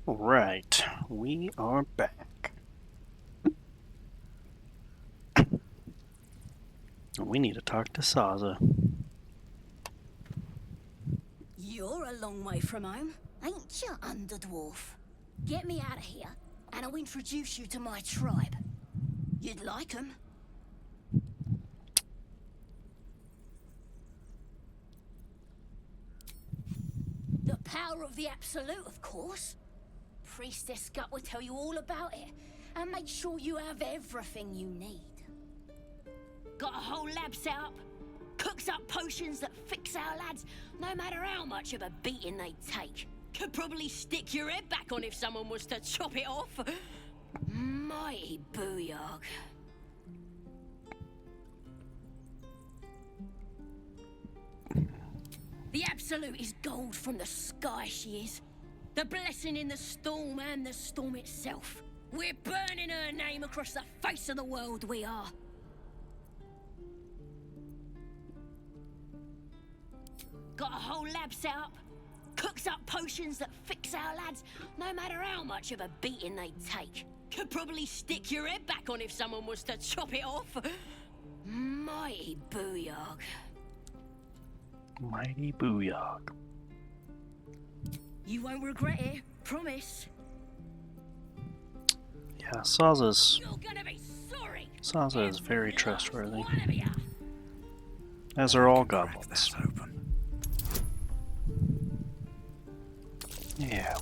Right, we are back. We need to talk to Sazza. You're a long way from home, ain't you, Underdwarf? Get me out of here, and I'll introduce you to my tribe. You'd like 'em. The power of the Absolute, of course. Priestess Gut will tell you all about it, and make sure you have everything you need. Got a whole lab set up. Cooks up potions that fix our lads, no matter how much of a beating they take. Could probably stick your head back on if someone was to chop it off. Mighty booyog. The Absolute is gold from the sky, she is. The blessing in the storm and the storm itself. We're burning her name across the face of the world, we are. Got a whole lab set up. Cooks up potions that fix our lads, no matter how much of a beating they take. Could probably stick your head back on if someone was to chop it off. Mighty booyog. Mighty booyog. You won't regret it, promise. Yeah, Sazza's... You're gonna be sorry. Sazza is very trustworthy. One of ya. As are all goblins. Yeah.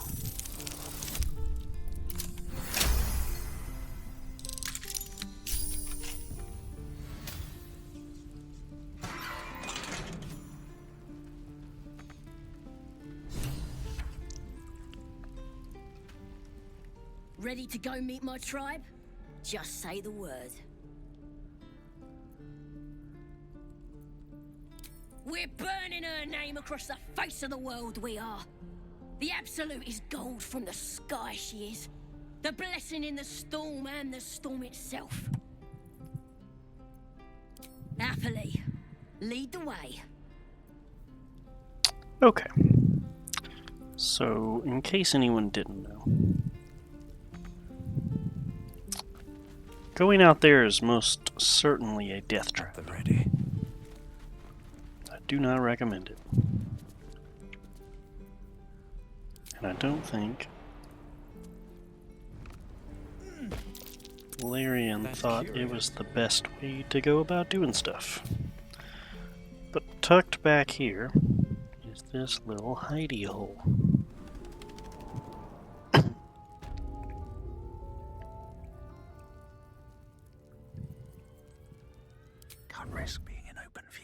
Ready to go meet my tribe? Just say the word. We're burning her name across the face of the world, we are. The Absolute is gold from the sky, she is. The blessing in the storm and the storm itself. Happily, lead the way. Okay. So, in case anyone didn't know, going out there is most certainly a death trap. Ready. I do not recommend it. And I don't think Larian thought it was the best way to go about doing stuff. But tucked back here is this little hidey hole. Can't risk being in open view.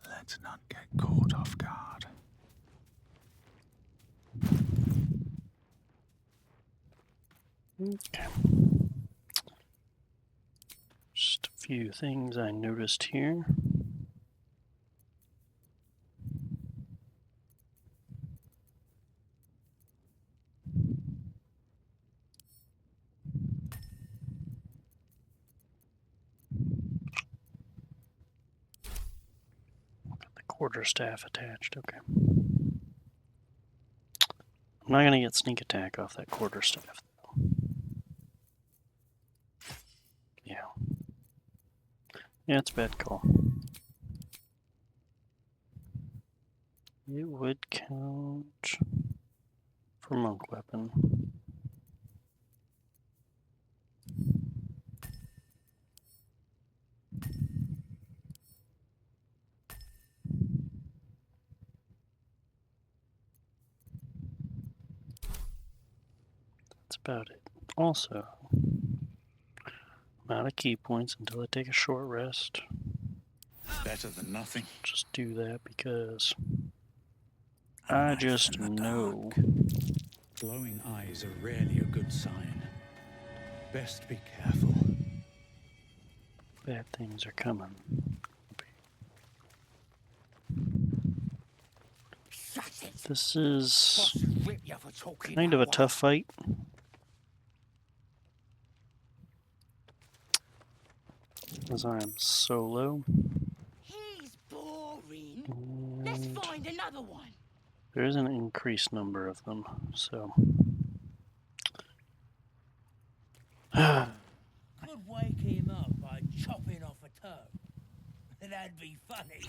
Let's not get caught off guard. Okay. Just a few things I noticed here. Quarterstaff attached, okay. I'm not gonna get sneak attack off that quarterstaff though. Yeah. Yeah, it's a bad call. It would count for monk weapon. About it. Also, I'm out of key points until I take a short rest. Better than nothing. Just do that because I just know. Glowing eyes are rarely a good sign. Best be careful. Bad things are coming. This is kind of a tough fight. As I'm solo. He's bored. Let's And find another one. there is an increased number of them, so. Could wake him up by chopping off a toe. That'd be funny.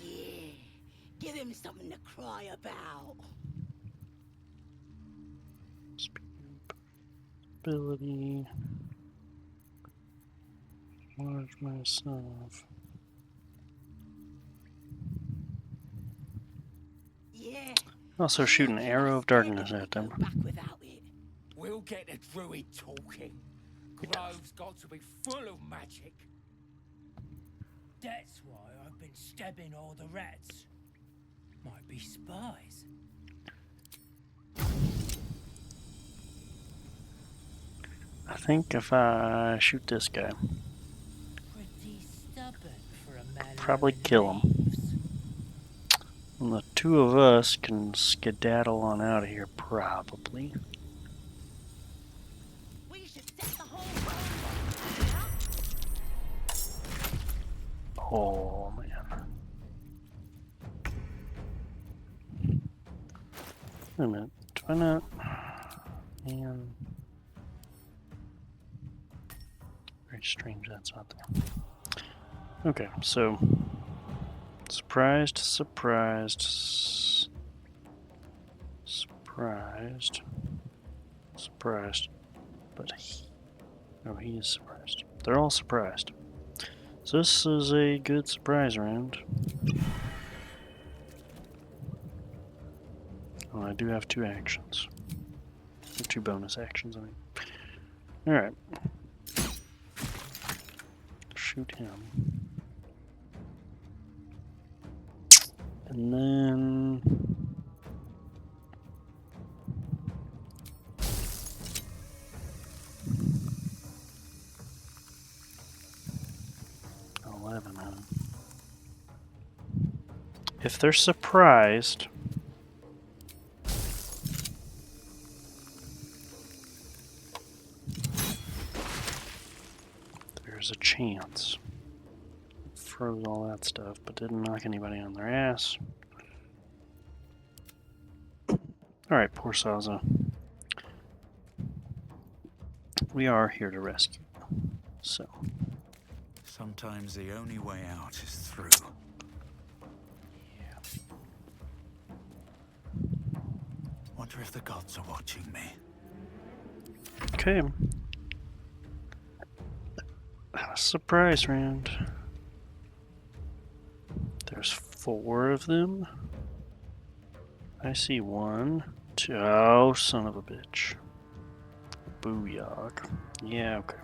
Yeah, give him something to cry about. Speed, ability. Charge myself. Yeah. Also shoot an arrow of darkness at them. Back without it. We'll get the druid talking. Grove's got to be full of magic. That's why I've been stabbing all the rats. Might be spies. I think if I shoot this guy, Pretty stubborn for a man. probably who kill him. believes. And the two of us can skedaddle on out of here, probably. We should set the whole world. Oh man. Wait a minute. Do I not? Man. Very strange that's not there. Okay, so. Surprised, surprised, surprised, surprised. But he is surprised. They're all surprised. So this is a good surprise round. Oh, I do have 2 actions. Or 2 bonus actions, I mean. Alright. Shoot him. And then... If they're surprised, there's a chance. Froze all that stuff, but didn't knock anybody on their ass. Alright, poor Sazza. We are here to rescue. So. Sometimes the only way out is through. Wonder if the gods are watching me. Okay. Surprise round. There's 4 of them. I see 1, 2. Oh, son of a bitch. Booyah. Yeah, okay.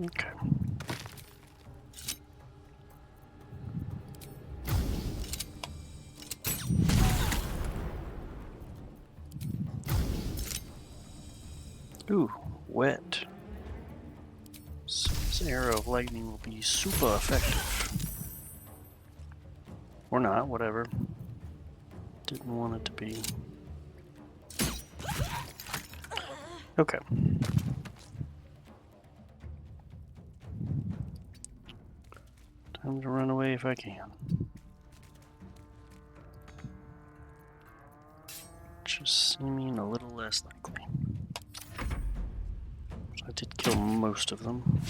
Okay. Ooh, wet. So this arrow of lightning will be super effective. Or not, whatever. Didn't want it to be. Okay. Time to run away if I can. Just seeming a little less likely. I did kill most of them.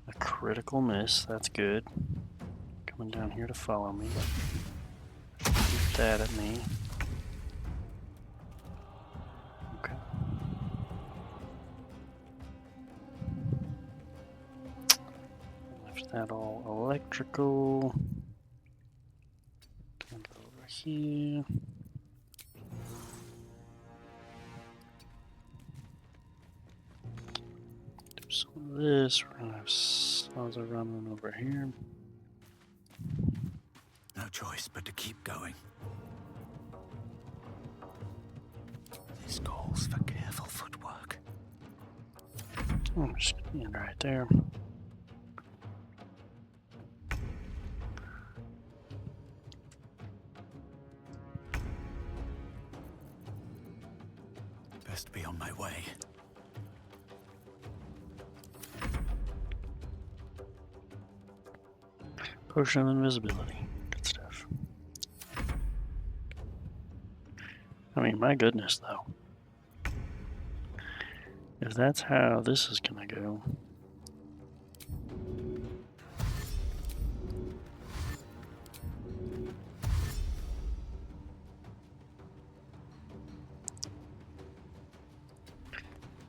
A critical miss, that's good. Coming down here to follow me. Shoot that at me. Okay. Left that all electrical. Turn it over here. Some of this, we're gonna have Sazza running over here. No choice but to keep going. This calls for careful footwork. I'm just gonna end right there. Best be on my way. Potion of invisibility. Good stuff. I mean, my goodness, though. If that's how this is gonna go.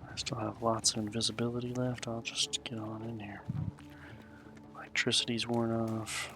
I still have lots of invisibility left. I'll just get on in here. Electricity's worn off.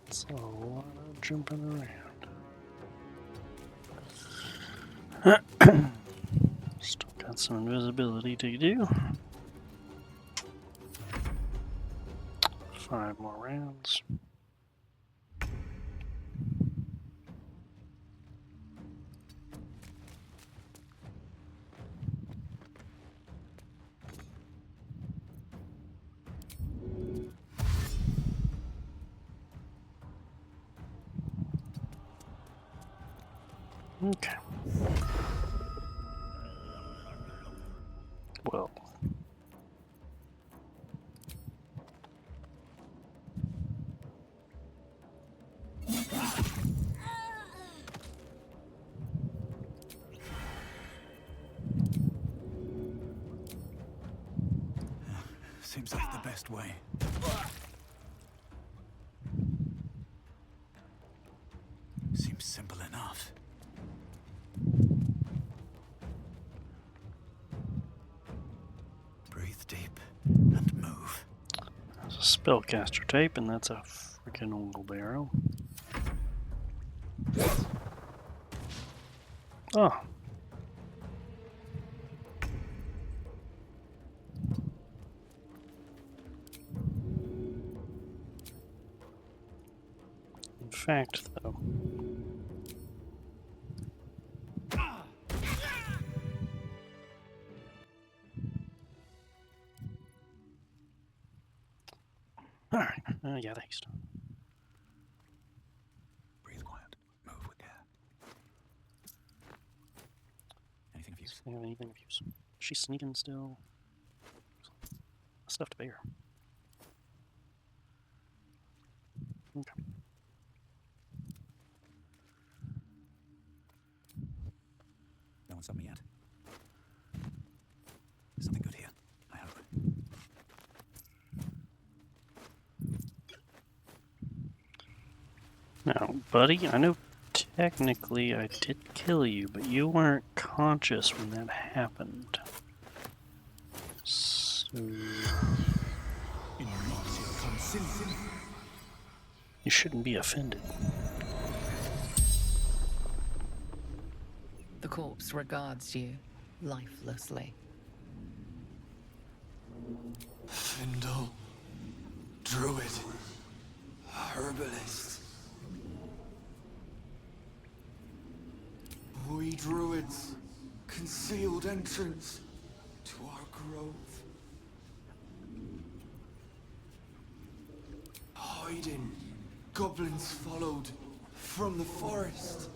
It's a lot of jumping around. Still got some invisibility to do. 5 more rounds. Okay. Well. Seems like the best way. Seems simple enough. Breathe deep and move. There's a spellcaster tape, and that's a freaking wheelbarrow. Oh. In fact, though. Alright, yeah, thanks. Breathe quiet. Move with care. Anything of use? Does anyone have anything of use? She's sneaking still. Stuff to bear. Okay. No one saw me yet. Something good here, I hope. Now, buddy, I know technically I did kill you, but you weren't conscious when that happened. So... you shouldn't be offended. The corpse regards you lifelessly. Findal, druid, herbalist. We druids, concealed entrance to our grove. Hiding, goblins followed from the forest.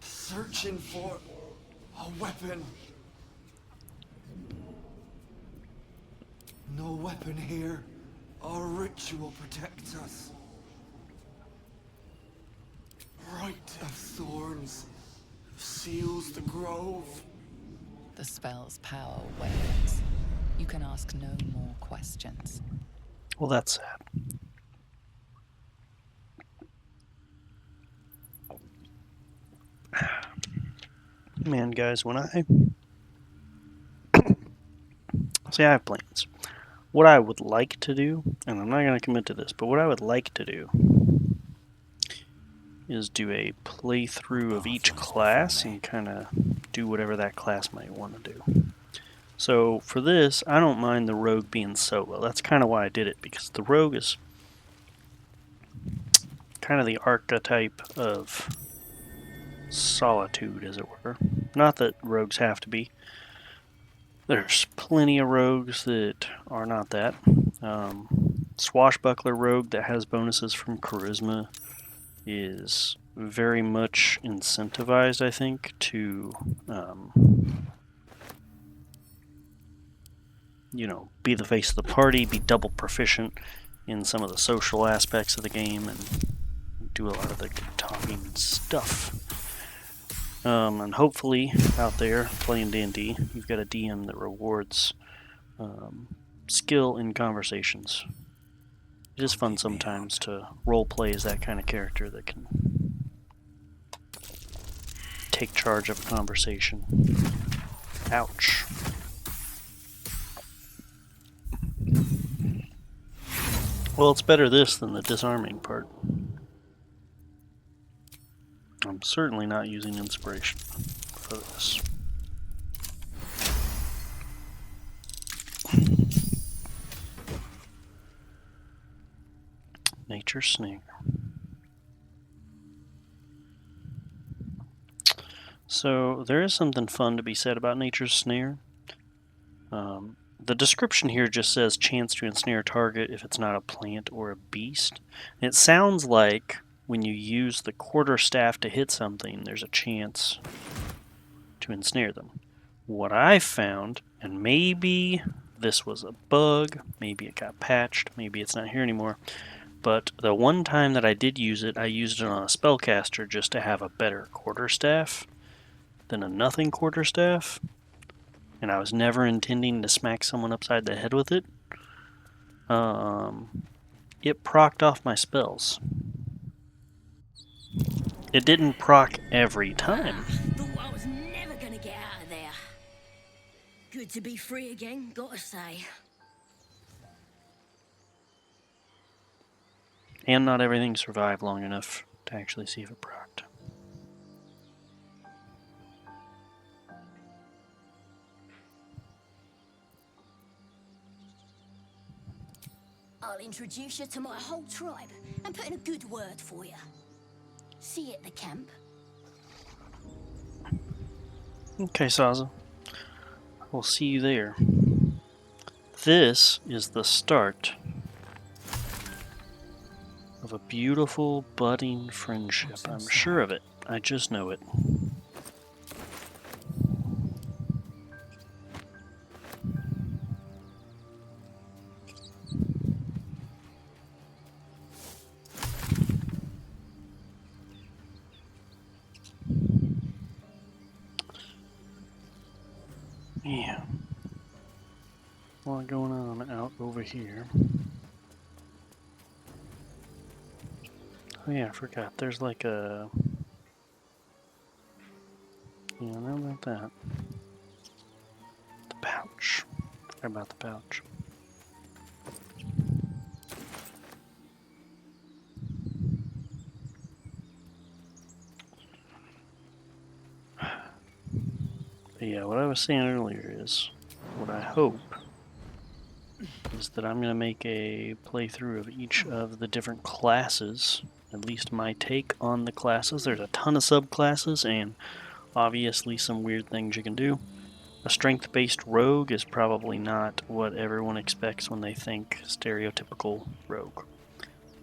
Searching for a weapon. No weapon here. Our ritual protects us. Rite of thorns seals the grove. The spell's power wanes. You can ask no more questions. Well, that's sad. Man, guys, when I... see, I have plans. What I would like to do, and I'm not going to commit to this, but what I would like to do is do a playthrough of each class and kind of do whatever that class might want to do. So for this, I don't mind the rogue being solo. That's kind of why I did it, because the rogue is kind of the archetype of solitude, as it were. Not that rogues have to be. There's plenty of rogues that are not that. Swashbuckler rogue that has bonuses from charisma is very much incentivized, I think, to you know, be the face of the party, be double proficient in some of the social aspects of the game, and do a lot of the good talking stuff. And hopefully, out there playing D&D, you've got a DM that rewards skill in conversations. It is fun sometimes to role play as that kind of character that can take charge of a conversation. Ouch. Well, it's better this than the disarming part. I'm certainly not using inspiration for this. Nature Snare. So there is something fun to be said about Nature's Snare. The description here just says chance to ensnare a target if it's not a plant or a beast. And it sounds like when you use the quarterstaff to hit something, there's a chance to ensnare them. What I found, and maybe this was a bug, maybe it got patched, maybe it's not here anymore, but the one time that I did use it, I used it on a spellcaster just to have a better quarterstaff than a nothing quarterstaff. And I was never intending to smack someone upside the head with it. It procced off my spells. It didn't proc every time. Thought I was never gonna get out of there. Good to be free again, gotta say. And not everything survived long enough to actually see if it procced. I'll introduce you to my whole tribe and put in a good word for you. See you at the camp. Okay, Sazza. We'll see you there. This is the start of a beautiful, budding friendship. I'm sure of it. I just know it. Yeah. A lot going on out over here. Oh yeah, I forgot. There's like a... Yeah, I know about that. The pouch. Forgot about the pouch. But yeah, what I was saying earlier is, what I hope is that I'm going to make a playthrough of each of the different classes, at least my take on the classes. There's a ton of subclasses and obviously some weird things you can do. A strength-based rogue is probably not what everyone expects when they think stereotypical rogue.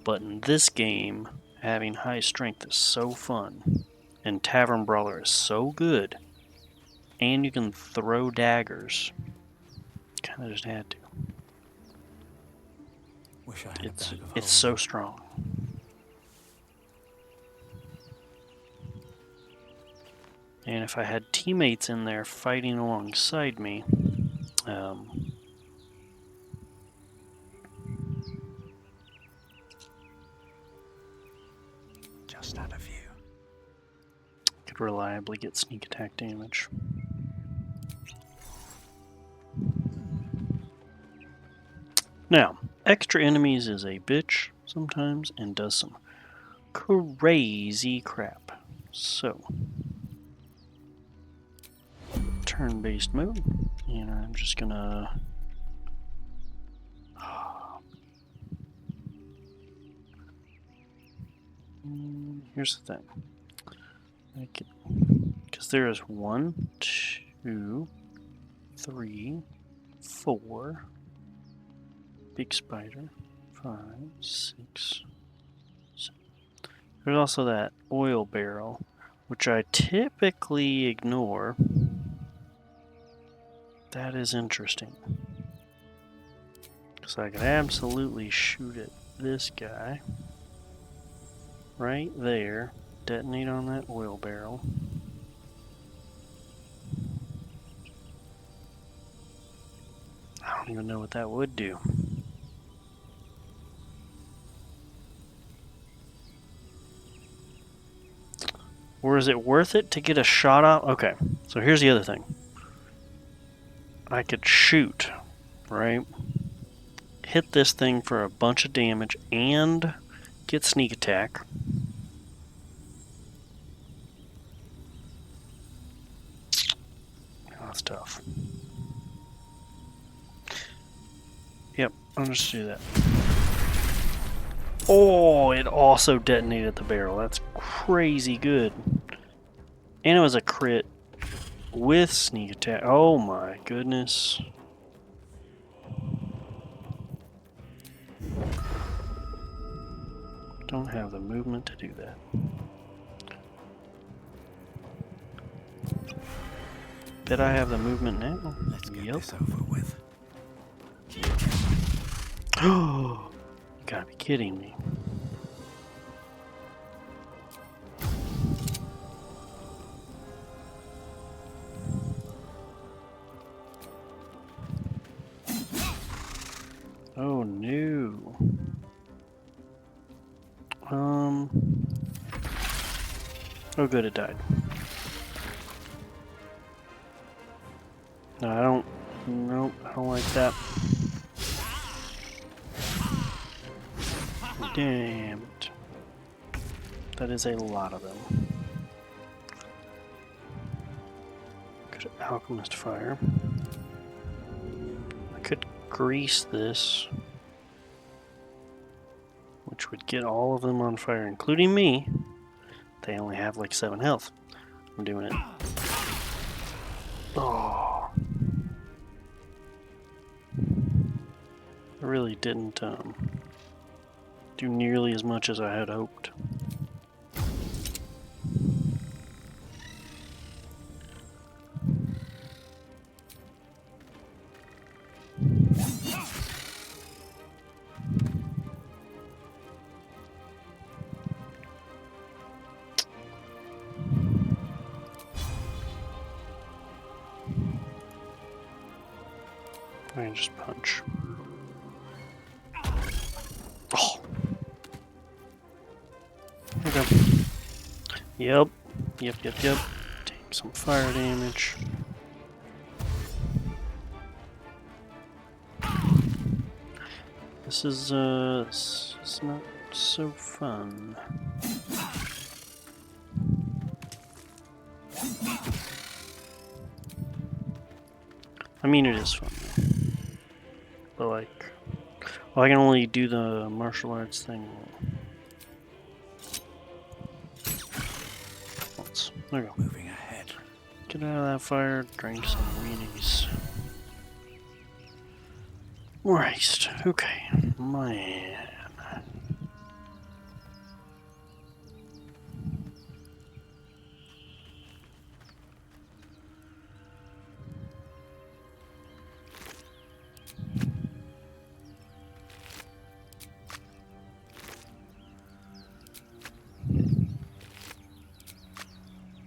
But in this game, having high strength is so fun, and Tavern Brawler is so good, and you can throw daggers. Kinda just had to. Wish I had a bag of It's holding. so strong. And if I had teammates in there fighting alongside me, Just out of view. could reliably get sneak attack damage. Now, extra enemies is a bitch sometimes and does some crazy crap. So, turn-based mode, and I'm just gonna here's the thing. I could, because there is 1, 2, 3, 4. Big spider. 5, 6, 7. There's also that oil barrel, which I typically ignore. That is interesting. Because I could absolutely shoot at this guy. Right there. Detonate on that oil barrel. I don't even know what that would do. Or is it worth it to get a shot off? Okay, so here's the other thing. I could shoot, right? Hit this thing for a bunch of damage and get sneak attack. Oh, that's tough. Yep, I'll just do that. Oh, it also detonated the barrel. That's crazy good. And it was a crit with sneak attack. Oh my goodness. Don't have the movement to do that. Bet I have the movement now. Let's get this over with. Oh, you gotta be kidding me. Oh no. Oh good, it died. No, I don't. Nope, I don't like that. Damn it. That is a lot of them. Could alchemist fire. I could grease this, which would get all of them on fire, including me. They only have like 7 health. I'm doing it. Oh. I really didn't do nearly as much as I had hoped. I can just punch. Oh. Okay. Yep. Take some fire damage. This is not so fun. I mean, it is fun. But like, well, I can only do the martial arts thing once. There we go. Moving ahead. Get out of that fire, drink some minis. Right, okay, man.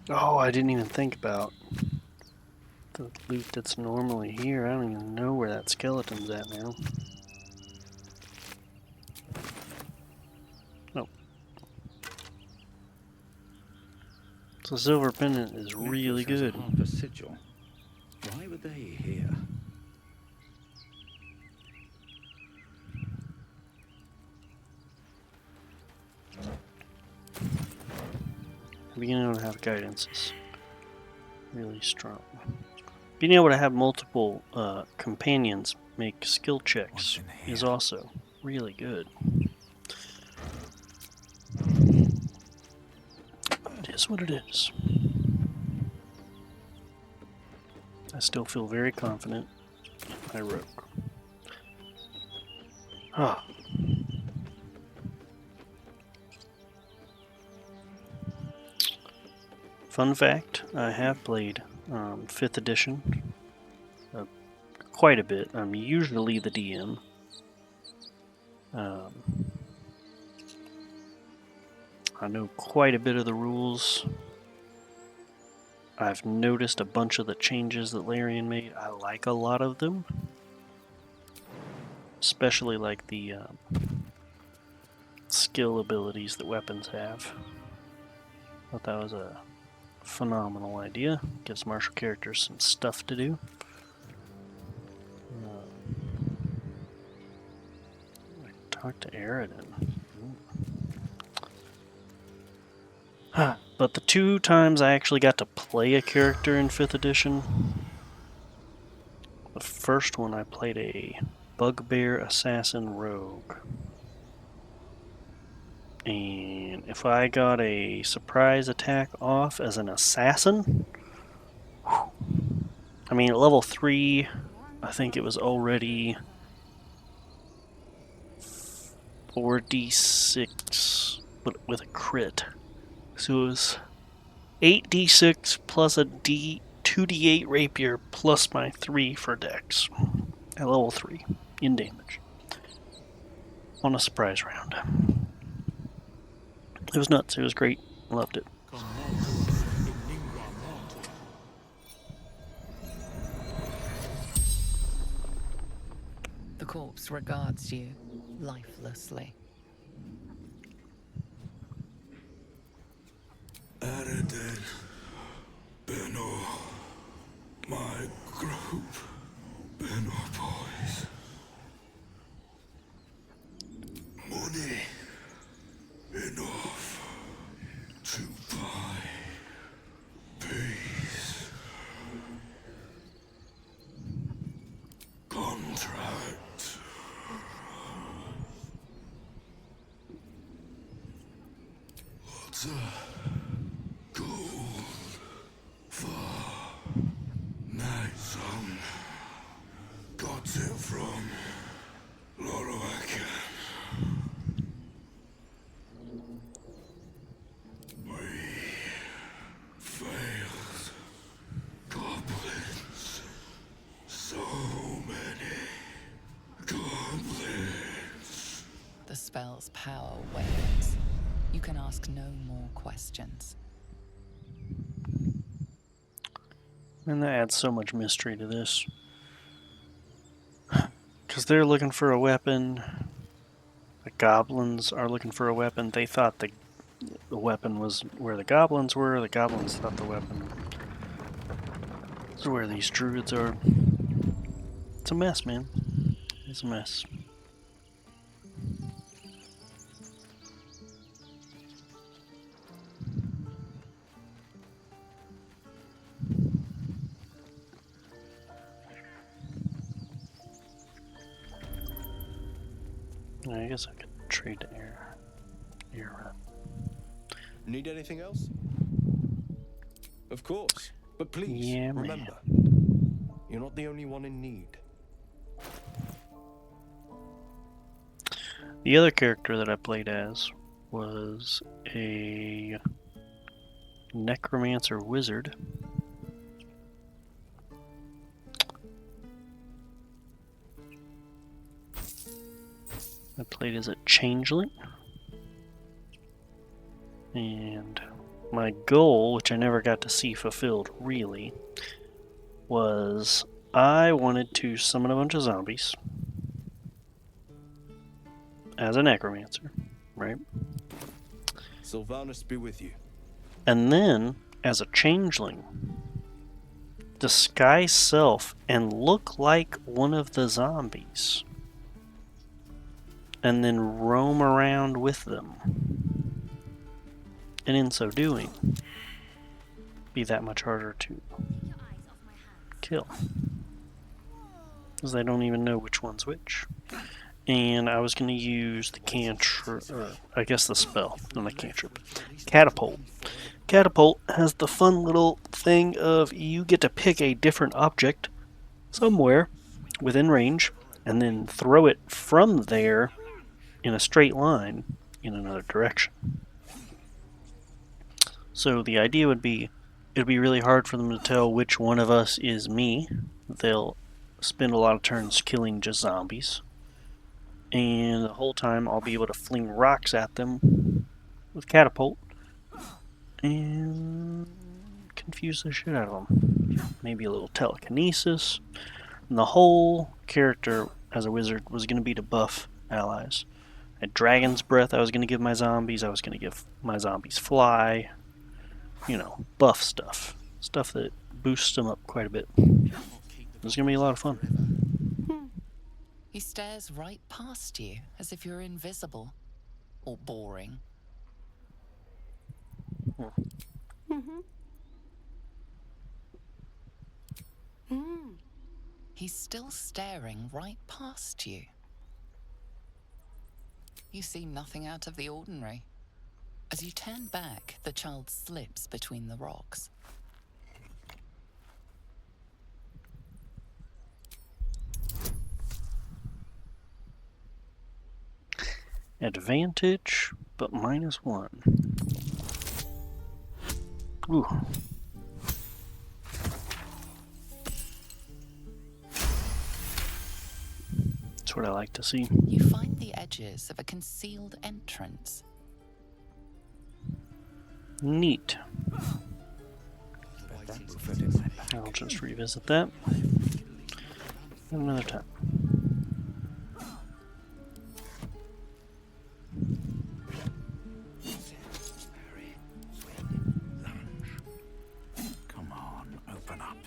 Oh, I didn't even think about the loot that's normally here. I don't even know where that skeleton's at now. Oh. So silver pendant is really good. Half a sigil. Why were they here? Beginning to have guidance is really strong. Being able to have multiple companions make skill checks is also really good. It is what it is. I still feel very confident in my rogue. Ah. Fun fact, I have played 5th edition quite a bit. I'm usually the DM. I know quite a bit of the rules. I've noticed a bunch of the changes that Larian made. I like a lot of them. Especially like the skill abilities that weapons have. Thought that was a phenomenal idea. Gives martial characters some stuff to do. I talked to Aradin. But the 2 times I actually got to play a character in 5th edition, the first one I played a Bugbear Assassin Rogue. And if I got a surprise attack off as an assassin, I mean, at level 3, I think it was already 4d6 with a crit. So it was 8d6 plus a 2d8 rapier plus my 3 for dex at level 3 in damage on a surprise round. It was nuts. It was great. Loved it. The corpse regards you lifelessly. Aradin, Benno, my group, Benno boys. Money enough to buy peace. Contract. What's a gold for my son? Got it from Loroakan. Failed goblins. So many goblins. The spell's power wanes. You can ask no more questions. And that adds so much mystery to this. Because they're looking for a weapon. The goblins are looking for a weapon. They thought the weapon was where the goblins were. The goblins thought the weapon was where these druids are. It's a mess, man. It's a mess. I guess I could trade to air run. Need anything else? Of course. But please, Yeah, remember, you're not the only one in need. The other character that I played as was a necromancer wizard. I played as a changeling. And my goal, which I never got to see fulfilled really, was I wanted to summon a bunch of zombies as a necromancer, right? Sylvanus be with you. And then, as a changeling, disguise self and look like one of the zombies. And then roam around with them. And in so doing, be that much harder to kill. Because they don't even know which one's which. And I was going to use the cantrip, or I guess the spell, not the cantrip. Catapult. Catapult has the fun little thing of you get to pick a different object somewhere within range and then throw it from there in a straight line in another direction. So the idea would be, it would be really hard for them to tell which one of us is me. They'll spend a lot of turns killing just zombies. And the whole time I'll be able to fling rocks at them with catapult and confuse the shit out of them. Maybe a little telekinesis. And the whole character as a wizard was going to be to buff allies. At Dragon's Breath I was going to give my zombies. I was going to give my zombies fly. You know, buff stuff. Stuff that boosts them up quite a bit. It's going to be a lot of fun. He stares right past you, as if you're invisible. Or boring. He's still staring right past you. You see nothing out of the ordinary. As you turn back, the child slips between the rocks. Advantage, but -1. Ooh. That's what I like to see. You find the edges of a concealed entrance. Neat. I'll just revisit that another time. Come on, open up.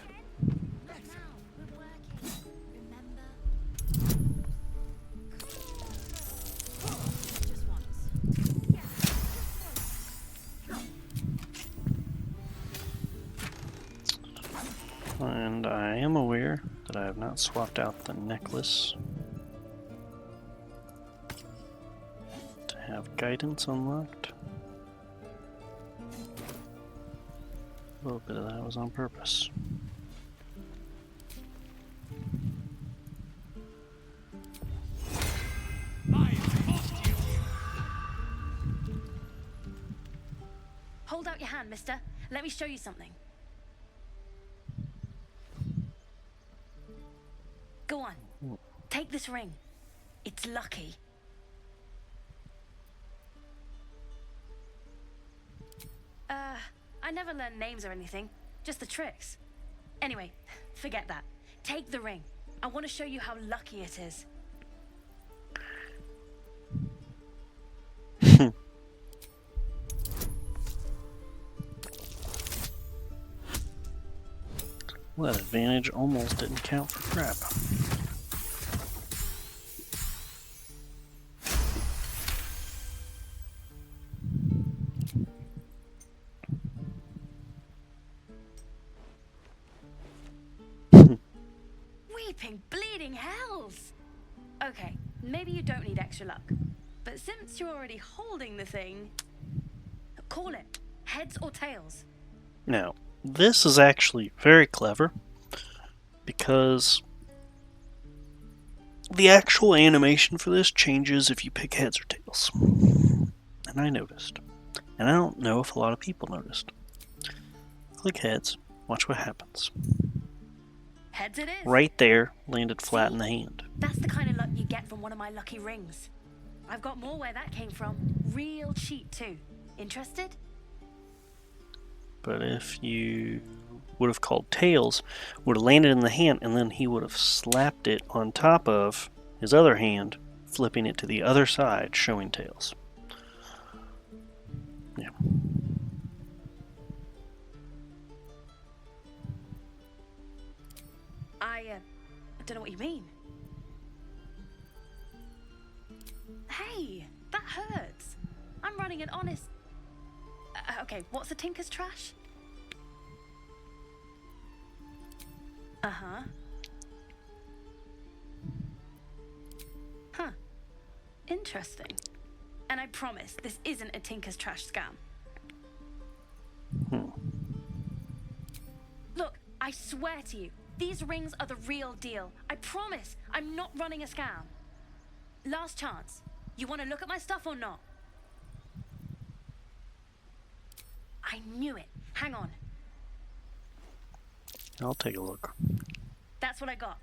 And I am aware that I have not swapped out the necklace to have guidance unlocked. A little bit of that was on purpose. Hold out your hand, mister. Let me show you something. Go on. Take this ring. It's lucky. I never learned names or anything. Just the tricks. Anyway, forget that. Take the ring. I want to show you how lucky it is. Well, that advantage almost didn't count for crap. Weeping, bleeding hells! Okay, maybe you don't need extra luck. But since you're already holding the thing, call it heads or tails. Now, this is actually very clever because the actual animation for this changes if you pick heads or tails. And I noticed. And I don't know if a lot of people noticed. Click heads, watch what happens. Heads it is. Right there, landed flat in the hand. That's the kind of luck you get from one of my lucky rings. I've got more where that came from. Real cheap too. Interested? But if you would have called tails, would have landed in the hand, and then he would have slapped it on top of his other hand, flipping it to the other side, showing tails. Yeah. I don't know what you mean. Hey, that hurts. I'm running an honest... okay, what's a tinker's trash? Uh-huh. Huh. Interesting. And I promise, this isn't a Tinker's Trash scam. Look, I swear to you, these rings are the real deal. I promise, I'm not running a scam. Last chance. You want to look at my stuff or not? I knew it. Hang on. I'll take a look. That's what I got.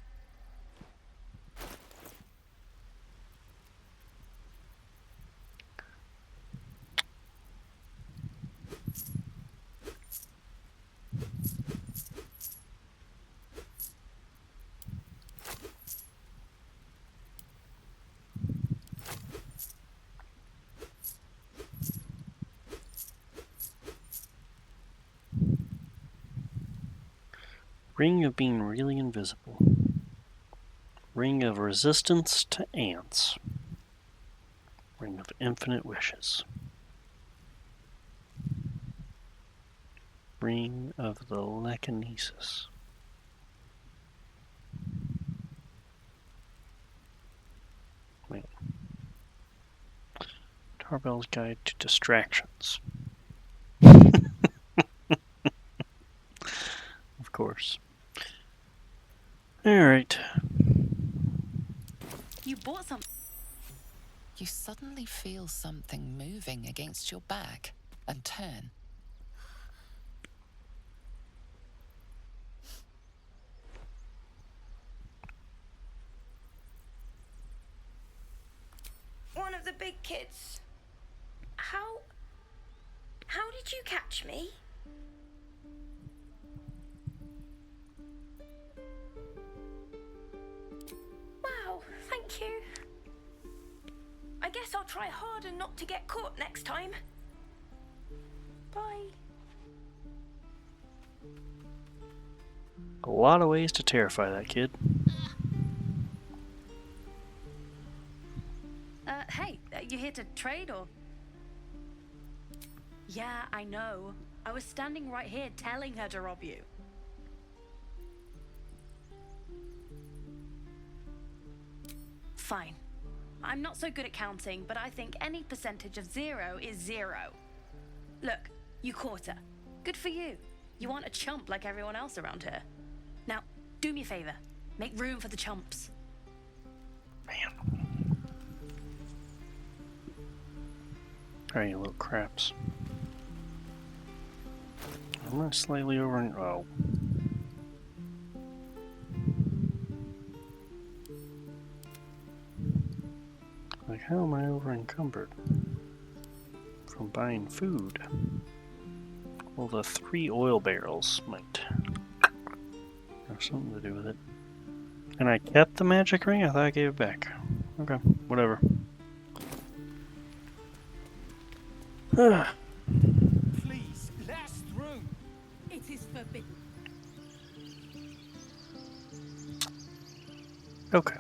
Ring of being really invisible. Ring of resistance to ants. Ring of infinite wishes. Ring of the telekinesis. Wait. Tarbell's Guide to Distractions. Of course. Alright. You bought some. You suddenly feel something moving against your back and turn. One of the big kids. How did you catch me? Wow, thank you. I guess I'll try harder not to get caught next time. Bye. A lot of ways to terrify that kid. Hey, you here to trade or? Yeah, I know. I was standing right here telling her to rob you. Fine. I'm not so good at counting, but I think any percentage of 0 is 0. Look, you caught her. Good for you. You aren't a chump like everyone else around here. Now, do me a favor. Make room for the chumps. Man. Alright, you little craps. I'm gonna slightly over and oh. Like, how am I over encumbered? From buying food. Well, the 3 oil barrels might have something to do with it. And I kept the magic ring? I thought I gave it back. Okay, whatever. Please, let us through. It is forbidden. Okay.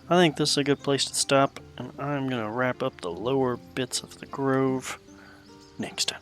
I think this is a good place to stop, and I'm going to wrap up the lower bits of the grove next time.